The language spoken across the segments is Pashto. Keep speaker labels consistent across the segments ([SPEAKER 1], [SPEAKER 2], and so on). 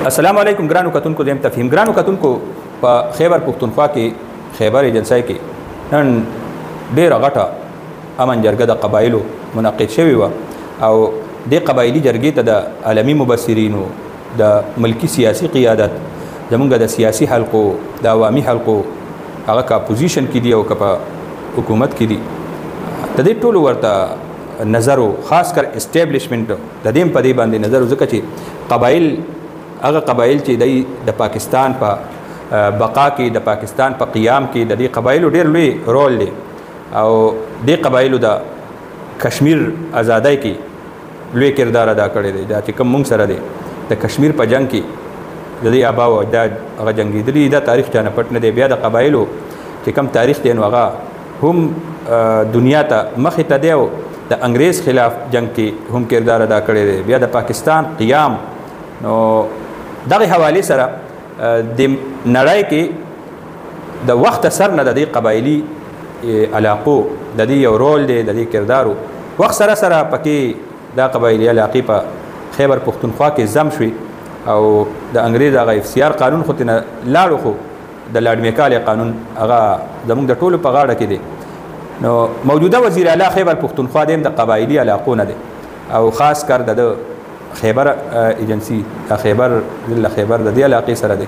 [SPEAKER 1] السلام علیکم ګرانو کتونکو دیم تفهیم ګرانو کتونکو په خیبر پښتونخوا کې خیبر ایجنسی کې نن ډېره غټه امن جرګه د قبایلو منعقد شوې وه او دې قبایلي جرګې ته د عالمي مبصرینو د ملکی سیاسي قیادت زمونږ د سیاسي حلقو د عوامي حلقو هغه که اپوزیشن کې دي او که په حکومت کې دي د دې ټولو ورته نظر خاص کر اسټیبلیشمنټ د دې په دې باندې نظر ځکه چې قبایل هغه قبایل چې د پاکستان په بقا کې د پاکستان په قیام کې د دې قبایلو ډېر لوی رول دی او دې قبایلو د کشمیر ازادۍ کې لوی کردار ادا کړی دی دا چې کوم موږ سره دی د کشمیر په جنگ کې د دې آبا او اجداد هغه جنګېدلي دا تاریخ چا نه پټ نه دی بیا د قبایلو چې کوم تاریخ دی نو هغه هم دنیا ته مخې ته دی او د انګریز خلاف جنگ کې هم کردار ادا کړی دی بیا د پاکستان قیام نو دغه حواله سره د نړۍ کې د وخت سر نه د دې قبایلی علاقو د دې یو رول دی د دې کردارو وخت سره سره پکې دا قبایلی علاقې په خیبر پښتونخوا کې زم شوي او د انګریز هغه اف سی آر قانون خو ترنه لاړو خو د لاډ میکالې قانون هغه زموږ د ټولو په غاړه کې دی نو موجوده وزیر اعلی خیبر پښتونخوا دی د قبایلی علاقو نه دی او خاص کر د خیبر ایجنسی خیبر ضلع خیبر د دې علاقې سره دی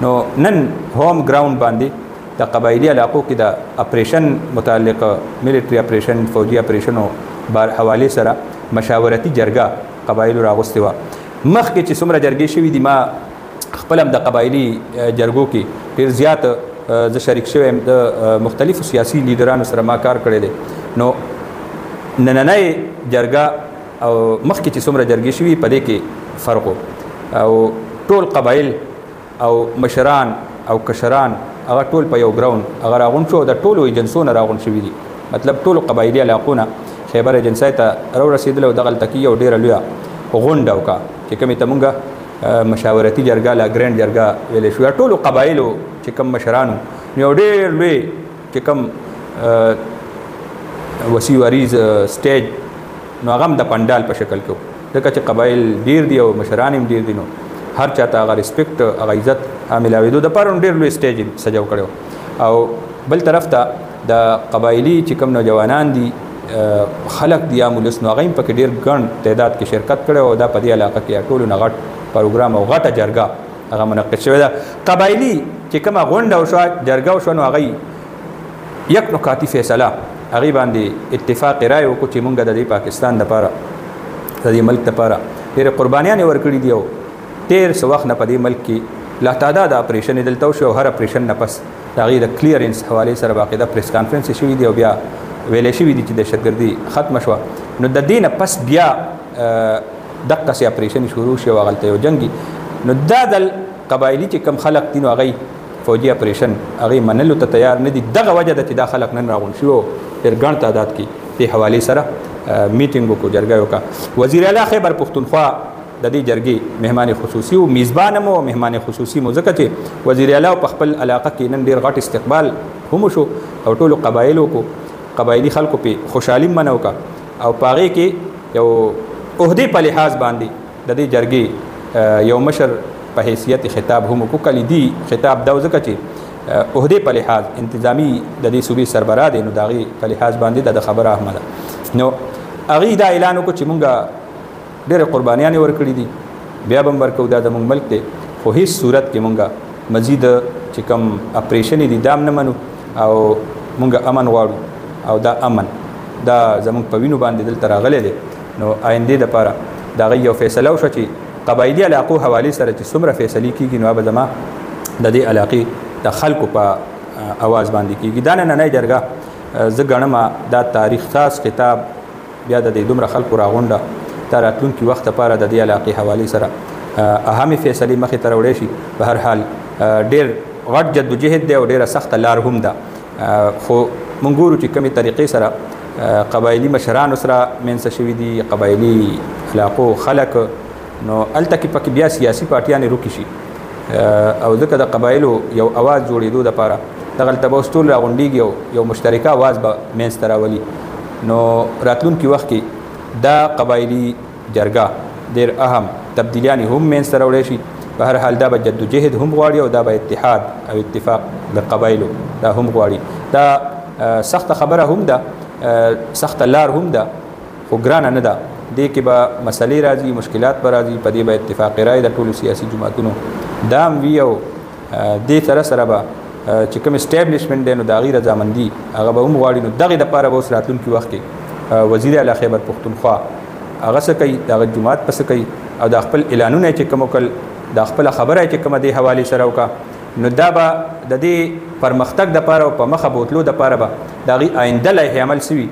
[SPEAKER 1] نو نن هوم ګراوند باندې د قبایلی علاقو کې د اپریشن متعلق ملټری اپریشن فوجي اپریشنو بار حواله سره مشاورتي جرګه قبایلو راغوستې وه مخکې چې څومره جرګې شوي دي ما خپل هم د قبایلي جرګو کې ډېر زیات زه شریک شوی یم د مختلفو سیاسي لیډرانو سره ما کار کړی دی نو نننۍ جرګه او مخکې چې څومره جرګې شوي په دې کې فرق او ټول قبایل او مشران او کشران هغه ټول په یو ګراوند هغه راغونډ شو د ټولو ایجنسو نه راغونډ شوي دي مطلب ټولو قبایلي علاقو نه خیبر ایجنسی ته راورسېدل او دغلته کې یو ډېره لویه غونډه وکړه چې کومې ته مونږ مشاورتي جرګه لا ګرینډ جرګه ویلی شو ټولو قبایلو چې کوم مشرانو نو یو ډېر لوی چې کوم وسیع عریض سټیج نو هغه هم د پنډال په شکل کې ځکه چې قبایل ډېر دي او مشران هم ډېر دي نو هر چا ته هغه ریسپیکټ هغه عزت ملاوېدو دپاره هم ډېر لوی سټیج سجو کړی او بل طرف ته د قبایلي چې کوم نوجوانان دي خلق دي عام ولس نو هغه هم پکې ډېر ګڼ تعداد کې شرکت کړی او دا په دې علاقه کې ټولو نه غټ پروګرام او غټه جرګه هغه منعقد شوې ده قبایلي چې کومه غونډه وشوه جرګه وشوه نو هغه یک نکاتي فیصله هغې باندې اتفاق رایې وکړو چې مونږ د دې پاکستان دپاره د دې ملک دپاره ډېرې قربانیانې ورکړي دي او ډېر څه وخت نه په دې ملک کې لا تعداد اپریشن یې دلته وشو او هر اپریشن نه پس د هغې د کلیرنس حوالې سره باقاعده پریس کانفرنس شوي دي او بیا ویلی شوي دي چې دهشتګردي ختمه شوه نو د دې نه پس بیا دقسې اپریشن شروع شي او هغلته یو جنګي نو دا د قبایلي چې کوم خلق دي نو هغوی فوجي اپریشن هغې منلو ته تیار نه دي دغه وجه ده چې دا خلق نن راغونډ شوي ډېر ګڼ تعداد کې دې حوالې سره میټینګ وکړو جرګه یې وکړه وزیر اعلی خیبر پښتونخوا د دې جرګې مهمان خصوصي و میزبان هم و مهمان خصوصي مو ځکه چې وزیر اعلی په خپل علاقه کې نن ډېر غټ استقبال هم وشو او ټولو قبایلو کو قبایلي خلکو په خوشحالي منه وکړه او په هغې کې یو عهدې په لحاظ باندې د دې جرګې یو مشر په حیثیت خطاب هم وکړو کلیدي خطاب دا ځکه چې عهدې په لحاظ انتظامی د دې صوبې سربراہ دی نو د هغې په لحاظ باندې د خبره اهمه ده نو هغې دا اعلان وکړو چې مونږ ډېرې قربانیانې ورکړي دي بیا به هم ورکوو دا زموږ ملک دی خو هیڅ صورت کې مونږ مزید چې کوم اپریشن دي دا هم نه منو او مونږ امن غواړو او دا امن دا زموږ په وینو باندې دلته راغلی دی نو آیندې دپاره د هغې یو فیصله وشوه چې قبایلي علاقو حوالې سره چې څومره فیصلې کېږي نو به زما د دې علاقې د خلکو په اواز باندې کېږي دا نننۍ جرګه زه ګڼم دا تاریخ ساز خطاب بیا د دې دومره خلکو راغونډه دا راتلونکي وخت لپاره د دې علاقې حوالې سره اهمې فیصلې مخې ته راوړی شي په هر حال ډېر غټ جدوجهد دی او ډېره سخته لار هم ده خو مونږ ګورو چې کومې طریقې سره قبایلي مشرانو سره منځته شوي دي قبایلي علاقو خلک نو هلته کې پکې بیا سیاسي پارټیانې روکې شي او ځکه د قبایلو یو اواز جوړېدو دپاره دغلته به اوس ټول راغونډېږي او یو مشترکه اواز به منځته راولي نو راتلونکي وخت کې دا قبایلي جرګه ډېر اهم تبدیلیانې هم منځته راوړی شي په هر حال دا به جدوجهد هم غواړي او دا به اتحاد او اتفاق د قبایلو دا هم غواړي. دا سخته خبره هم ده، سخته لار هم ده، خو ګرانه نه ده. دې کې به مسلې راځي، مشکلات به راځي، په دې به اتفاق رایې د ټولو سیاسي جماعتونو دا هم وي. او دې سره سره به چې کوم اسټابلیشمنټ دی نو د هغې رضامندي هغه به هم غواړي. نو دغې دپاره به اوس راتلونکي وخت کې وزیر اعلی خیبر پښتونخوا هغه څه کوي، د هغه جماعت په څه کوي او د خپل اعلانونه چې کوم وکړل، د خپله خبره چې کومه دې حوالې سره وکړه، نو دا به د دې پرمختګ دپاره او په مخه بوتلو دپاره به د هغې آینده لایحې عمل سوي،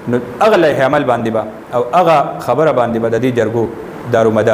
[SPEAKER 1] نو هغه لایحې عمل باندې به او هغه خبره باندې به د دې جرګو دارومدار